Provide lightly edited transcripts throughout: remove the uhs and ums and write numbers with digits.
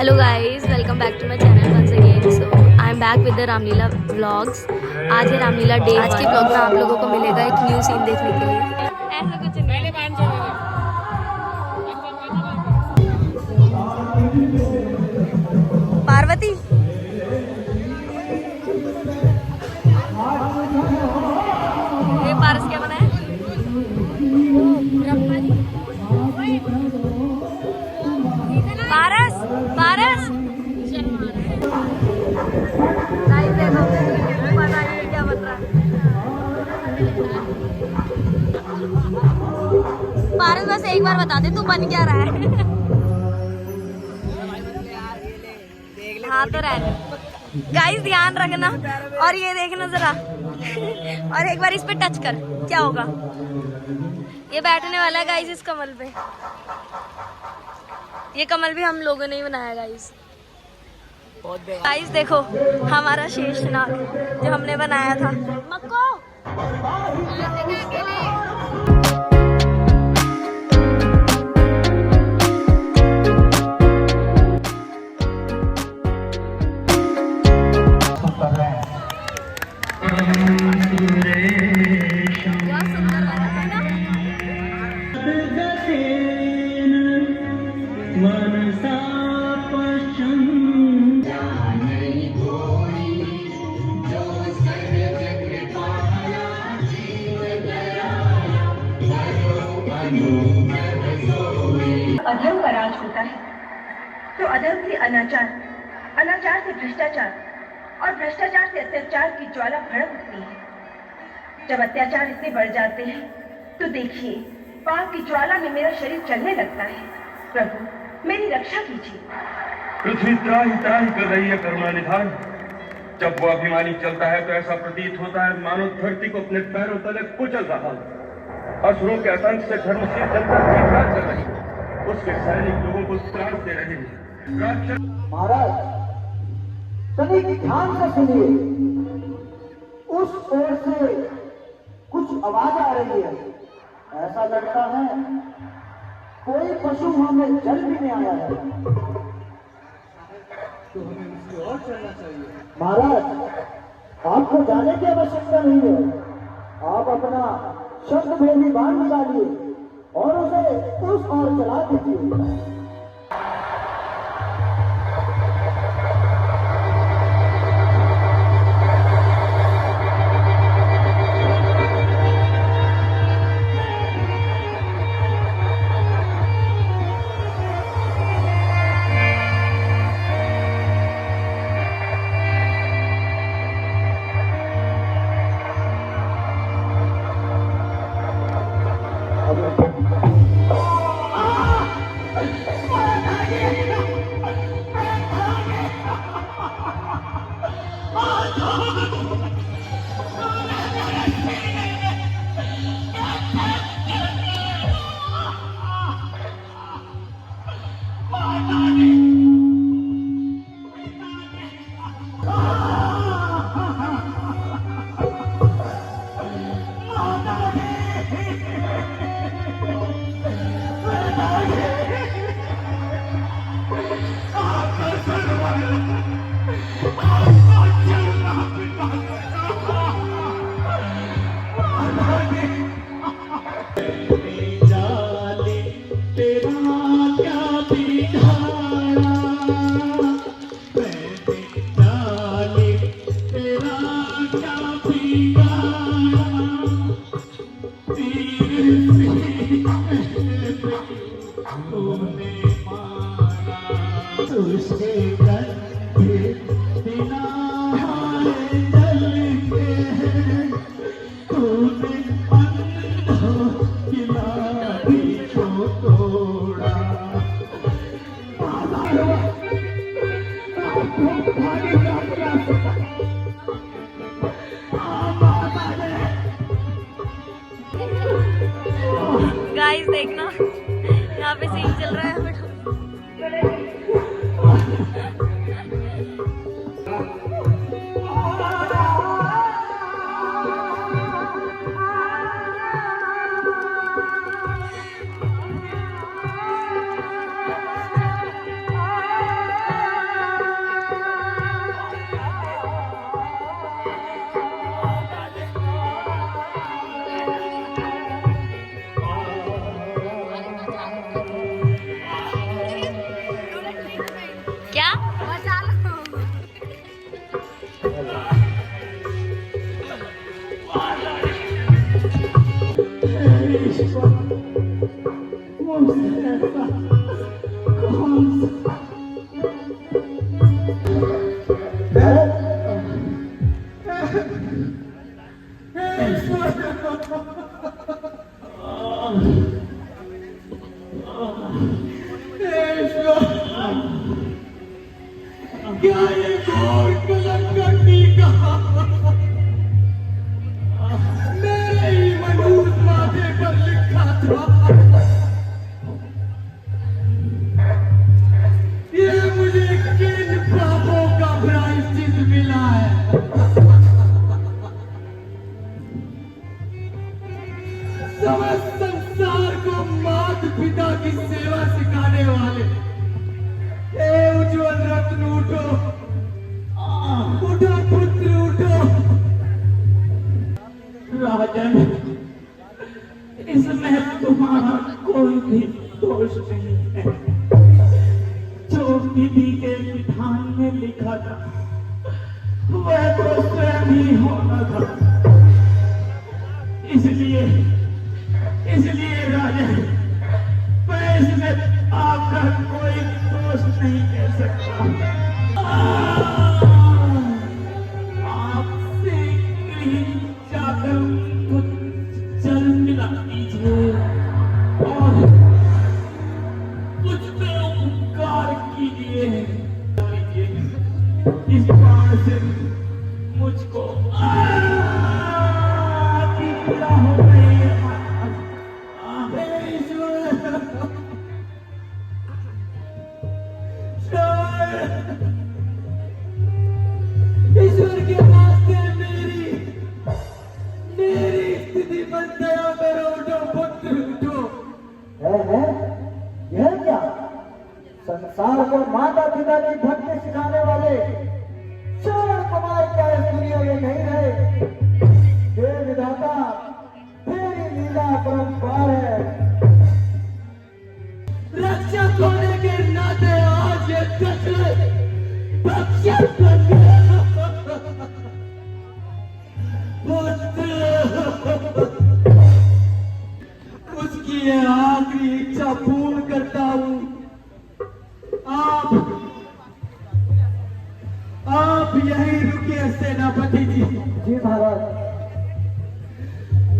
Hello guys, welcome back to my channel once again. So I am back with the Ramlila vlogs. आज है Ramlila day. आज के vlog में आप लोगों को मिलेगा एक न्यू सीन देखने के लिए। ऐसा कुछ नहीं। पार्वती ये पारस क्या बना है? पारस पारस गाइस देखो पता नहीं क्या बन रहा है। पारस बस एक बार बता दे तू बन क्या रहा है। हाँ तो रहने गाइस, ध्यान रखना और ये देखना जरा और एक बार इस पे टच कर, क्या होगा। ये बैठने वाला है गाइस इस कमल पे। ये कमल भी हम लोगों ने ही बनाया गाइस। गाइस देखो हमारा शेषनाग जो हमने बनाया था। मक्को अधर्म का राज होता है तो अधर्म से अनाचार, अनाचार से भ्रष्टाचार और भ्रष्टाचार से अत्याचार की ज्वाला भड़क उठती है। जब अत्याचार इतने बढ़ जाते हैं तो देखिए पाप की ज्वाला में मेरा शरीर चलने लगता है। प्रभु मेरी रक्षा कीजिए। पृथ्वी त्राही त्राही कर रही है करुणा निधान। जब वो अभिमानी चलता है तो ऐसा प्रतीत होता है मानो धरती को अपने पैरों तले कुचल रहा है। असुरों के आतंक से धर्मशील जनता चीत्कार कर रही है। उसके सैनिक लोगों को त्रास दे रहे हैं। महाराज तनिक ध्यान से सुनिए। उस ओर से कुछ आवाज आ रही है। ऐसा लगता है कोई पशु हमें जल पीने आया है। तो हमें उसकी ओर चलना चाहिए। महाराज आपको जाने की आवश्यकता नहीं है। आप अपना शब्द भेदी बाण निकालिए और उसे उस ओर चला दीजिए। गाइस देखना यहाँ पे सीन चल रहा है। क्या ये घोर कलंक का टीका मेरे ही मनूस माथे पर लिखा था? ये मुझे किन पापों का प्रायश्चित मिला है? समस्त संसार को माता पिता की सेवा सिखाने वाले हे उज्जवल रत्न, उठो उठो पुत्र, उठो। राजन, इसमें तुम्हारा कोई भी दोष नहीं है। जो विधि के विधान में लिखा था वह तो स्वयं ही होना था। इसलिए राजन, मैं इसमें आपका कोई दोष नहीं कह सकता। आपसे कहीं जाकर उनको जल मिला दीजिए और कुछ तो उपकार कीजिए। इस बाण से मुझको पीड़ा हो गई है। ईश्वर के वास्ते मेरी स्थिति पर दया करो। उठो पुत्र, उठो। है यह क्या? संसार को माता पिता की भक्ति सिखाने वाले श्रवण कुमार क्या इस दुनिया में नहीं रहे? हे विधाता, तेरी लीला परंपार है। रक्षक होने के नाते आज ये दशरथ भक्षक बन गया। उसकी ये आखिरी इच्छा पूर्ण करता हूं। आप यहीं रुकिए सेनापति जी। जी महाराज।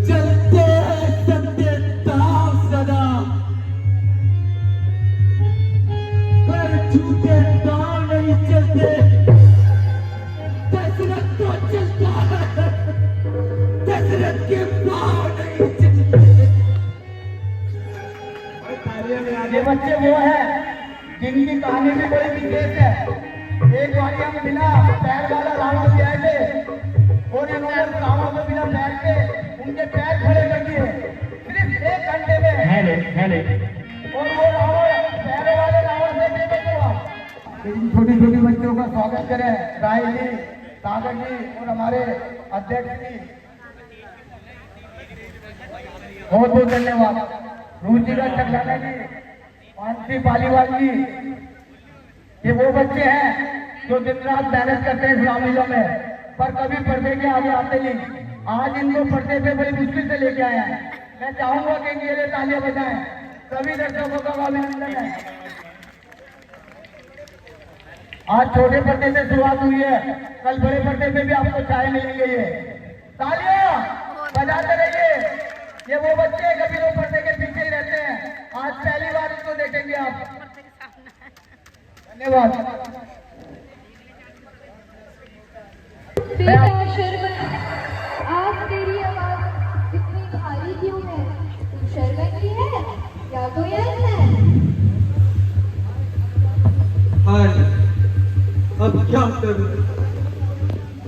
चलते हैं सत्य दाव सदा, पर झूठे दाव नहीं चलते। दशरथ तो चलता है, दशरथ के पांव नहीं चलते। ये बच्चे वो है जिनकी कहानी भी बड़ी विशेष है। एक बार हमें मिला पैर वाला रावण भी आए थे और इन्होंने रावण को बिना पैर के उनके पैर खड़े कर दिए सिर्फ 1 घंटे में। और वो रावण पैर वाले रावण से बेबस हुआ। छोटी छोटी बच्चों का स्वागत करें राय जी, सागर जी और हमारे अध्यक्ष जी। बहुत बहुत धन्यवाद। रुचिका चकलाना जी, मानसी पालीवाल जी, ये वो बच्चे हैं जो दिन रात मेहनत करते हैं इस रामलीला में, पर कभी पर्दे के आगे आते नहीं। आज इनको पर्दे पे बड़ी मुश्किल से लेके आए हैं। मैं चाहूंगा कि इनके लिए तालियां बजाएं। सभी दर्शकों का अभिनंदन है। आज छोटे पर्दे से शुरुआत हुई है, कल बड़े पर्दे पे भी आपको चाय मिलेंगे। ये तालियां बजाते रहिए। ये वो बच्चे कभी वो पर्दे के पीछे ही रहते हैं, आज पहली बार इनको देखेंगे आप। धन्यवाद। बेटा शर्वण, आज तेरी आवाज इतनी भारी क्यों है? तू शर्वण की है या कोई और है? हाय, अब क्या करूं?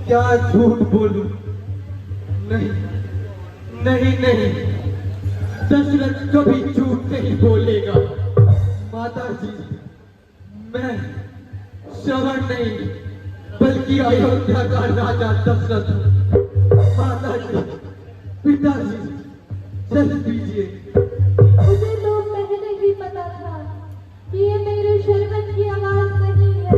क्या झूठ बोलूं? नहीं, दशरथ कभी झूठ नहीं बोलेगा। माता जी, मैं श्रवण नहीं बल्कि अयोध्या का राजा दशरथ हूं। माता जी, पिताजी, चल दीजिए। मुझे तो पहले ही पता था कि ये मेरे शर्वण की आवाज नहीं है।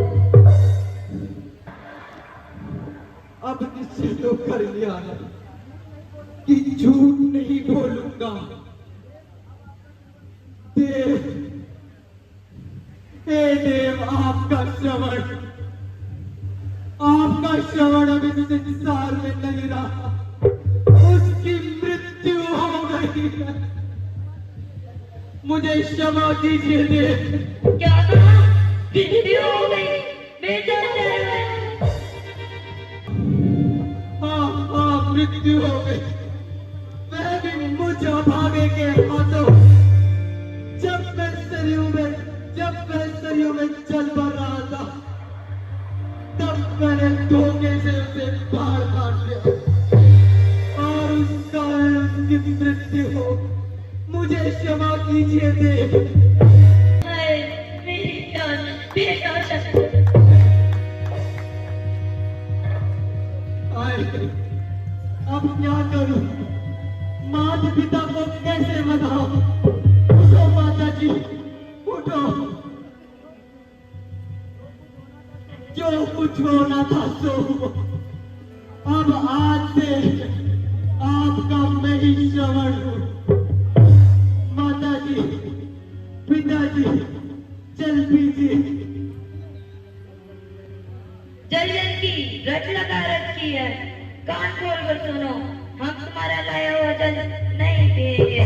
अब निश्चय तो कर लिया है कि झूठ नहीं बोलूंगा। देव, आपका श्रवण अब इस संसार में नहीं रहा। उसकी मृत्यु हो गई है। मुझे क्षमा कीजिए देव। क्या कहा? मृत्यु हो गई बेटा हाँ, मृत्यु हो गई। मैं भी मुझ भागे के हाथों जब मैं सरयू में चल पड़ रहा था, तब मैंने धोखे से उसे बाहर काट लिया और उस कारण उसकी मृत्यु हो। मुझे क्षमा कीजिए देव। मेरी जान बेटा अब क्या करूं? माता पिता को कैसे मनाऊं? उठो माता जी, उठो। जो कुछ होना था सो हुआ। अब आज से आपका मैं ही श्रवण हूं। माता जी, पिताजी, चल पीजिए। जल की रट लगा रखी है, कान खोल कर सुनो, हम तुम्हारा लाया हुआ जल नहीं पिएंगे।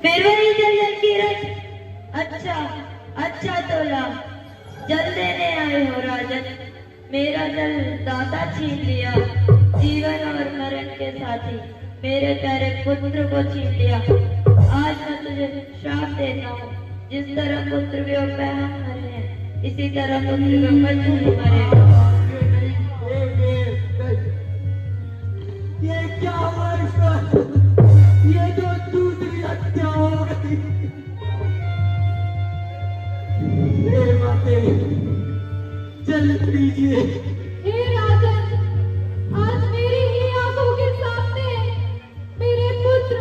फिर वही जल की रट। अच्छा तोला, जल देने आए हो राजन। मेरा जल दाता छीन लिया, जीवन और मरण के साथी मेरे प्यारे पुत्र को छीन लिया। आज मैं तुझे श्राप देता हूँ, जिस तरह पुत्र वियोग पे हम मरे हैं, इसी तरह पुत्र वियोग पर तू भी मरेगा। ये क्या हुआ ईश्वर? ये तो दूसरी हत्या हो गई। हे माते, चल लीजिए। हे राजन, आज मेरी ही आंखों के सामने मेरे पुत्र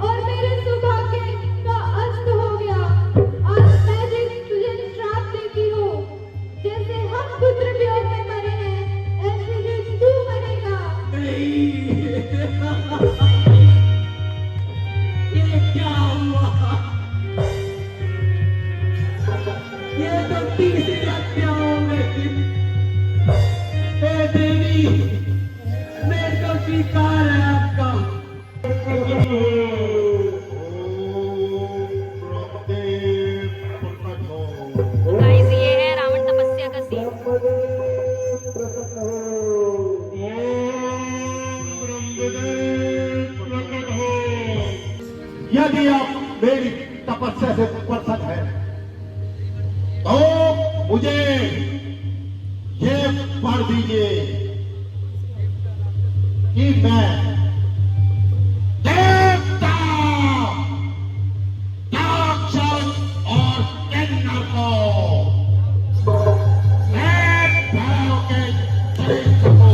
और मेरे सौभाग्य का अंत हो गया। आज मैं तुझे श्राप देती हूँ, जैसे हम पुत्र वियोग में मरे हैं, ऐसे ही तू मरेगा। ये क्या हुआ? ये तो तीसरी हत्या हो गई। हे देवी, मैं तो स्वीकार है आपका। गाइस ये है रावण तपस्या का सीन। यदि आप मेरी तपस्या से प्रसन्न है तो मुझे ये पढ़ दीजिए कि मैं देवता, राक्षस और किन्नर को एक भाव के चरित्र को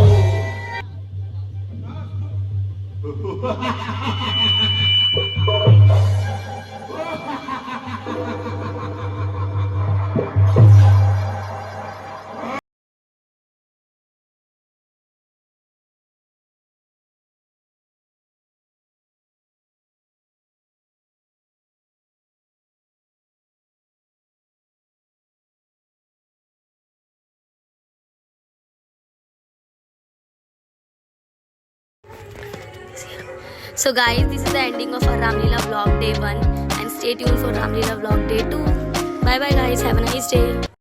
So guys, this is the ending of our Ramleela vlog day 1 and stay tuned for Ramleela vlog day 2. Bye bye guys, have a nice day.